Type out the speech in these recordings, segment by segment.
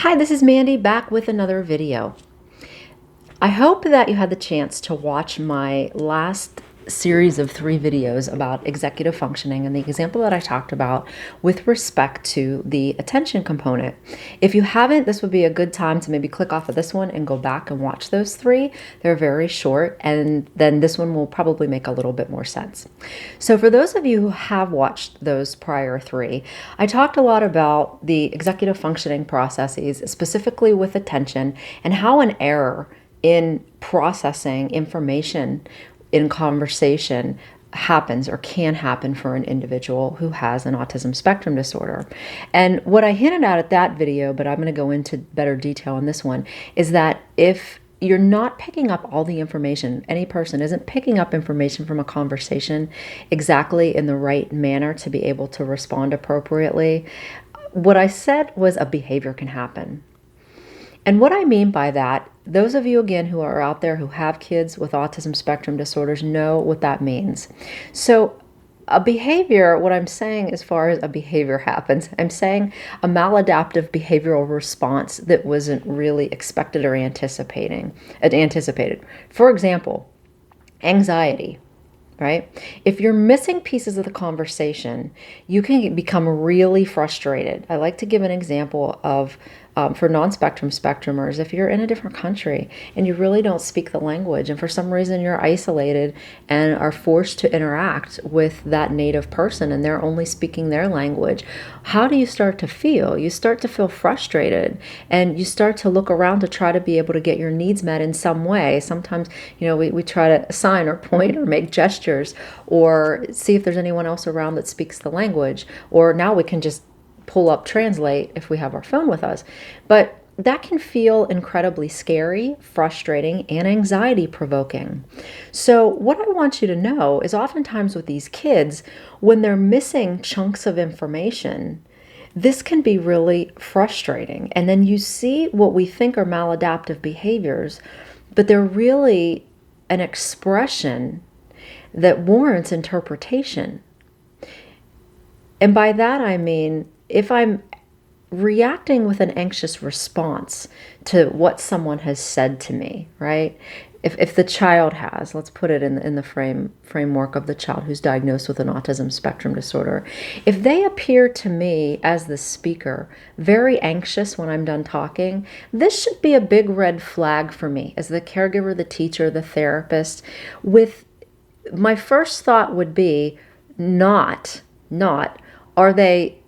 Hi, this is Mandy back with another video. I hope that you had the chance to watch my last series of 3 videos about executive functioning and the example that I talked about with respect to the attention component. If you haven't, this would be a good time to maybe click off of this one and go back and watch those 3. They're very short, and then this one will probably make a little bit more sense. So for those of you who have watched those prior 3, I talked a lot about the executive functioning processes, specifically with attention, and how an error in processing information in conversation happens or can happen for an individual who has an autism spectrum disorder. And what I hinted at that video, but I'm going to go into better detail in this one, is that if you're not picking up all the information, any person isn't picking up information from a conversation exactly in the right manner to be able to respond appropriately, what I said was a behavior can happen. And what I mean by that, those of you again who are out there who have kids with autism spectrum disorders know what that means. So a behavior, what I'm saying as far as a behavior happens, I'm saying a maladaptive behavioral response that wasn't really expected or anticipated. For example, anxiety. Right? If you're missing pieces of the conversation, you can become really frustrated. I like to give an example of for non-spectrum spectrumers, if you're in a different country and you really don't speak the language and for some reason you're isolated and are forced to interact with that native person and they're only speaking their language, how do you start to feel? You start to feel frustrated and you start to look around to try to be able to get your needs met in some way. Sometimes, we try to sign or point or make gestures or see if there's anyone else around that speaks the language, or now we can just pull up Translate if we have our phone with us. But that can feel incredibly scary, frustrating, and anxiety provoking. So what I want you to know is oftentimes with these kids, when they're missing chunks of information, this can be really frustrating. And then you see what we think are maladaptive behaviors, but they're really an expression that warrants interpretation. And by that I mean, if I'm reacting with an anxious response to what someone has said to me, right? If the child has, let's put it in the framework of the child who's diagnosed with an autism spectrum disorder, if they appear to me as the speaker very anxious when I'm done talking, this should be a big red flag for me as the caregiver, the teacher, the therapist. With my first thought would be not are they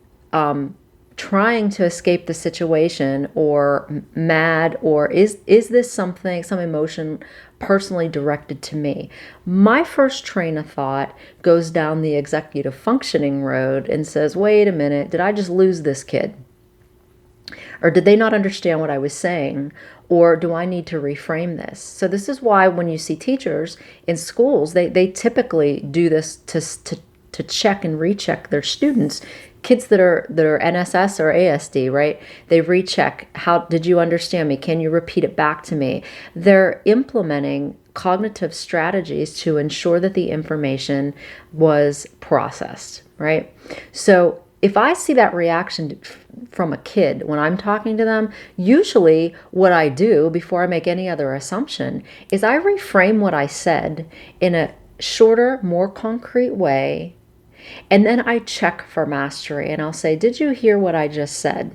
trying to escape the situation or mad, or is this some emotion personally directed to me? My first train of thought goes down the executive functioning road and says, wait a minute, did I just lose this kid? Or did they not understand what I was saying? Or do I need to reframe this? So this is why when you see teachers in schools, they typically do this to check and recheck their students. Kids that are NSS or ASD, right? They recheck. How did you understand me? Can you repeat it back to me? They're implementing cognitive strategies to ensure that the information was processed, right? So if I see that reaction from a kid when I'm talking to them, usually what I do before I make any other assumption is I reframe what I said in a shorter, more concrete way. And then I check for mastery and I'll say, did you hear what I just said?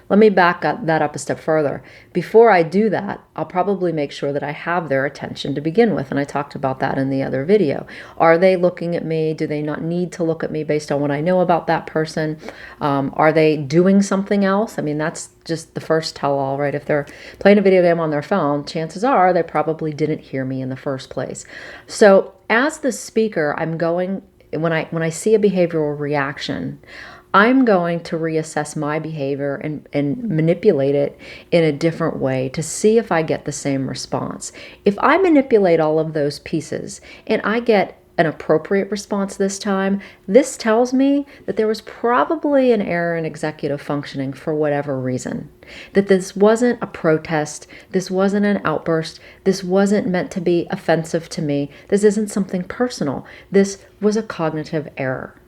Let me back that up a step further. Before I do that, I'll probably make sure that I have their attention to begin with. And I talked about that in the other video. Are they looking at me? Do they not need to look at me based on what I know about that person? Are they doing something else? I mean, that's just the first tell-all, right? If they're playing a video game on their phone, chances are they probably didn't hear me in the first place. So as the speaker, when I see a behavioral reaction, I'm going to reassess my behavior and manipulate it in a different way to see if I get the same response. If I manipulate all of those pieces and I get an appropriate response this time, this tells me that there was probably an error in executive functioning for whatever reason. That this wasn't a protest, this wasn't an outburst, this wasn't meant to be offensive to me, this isn't something personal, this was a cognitive error.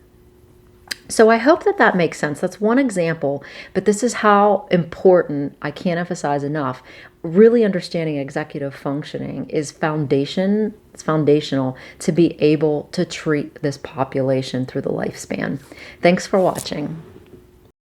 So I hope that that makes sense. That's one example, but this is how important, I can't emphasize enough, really understanding executive functioning is it's foundational to be able to treat this population through the lifespan. Thanks for watching.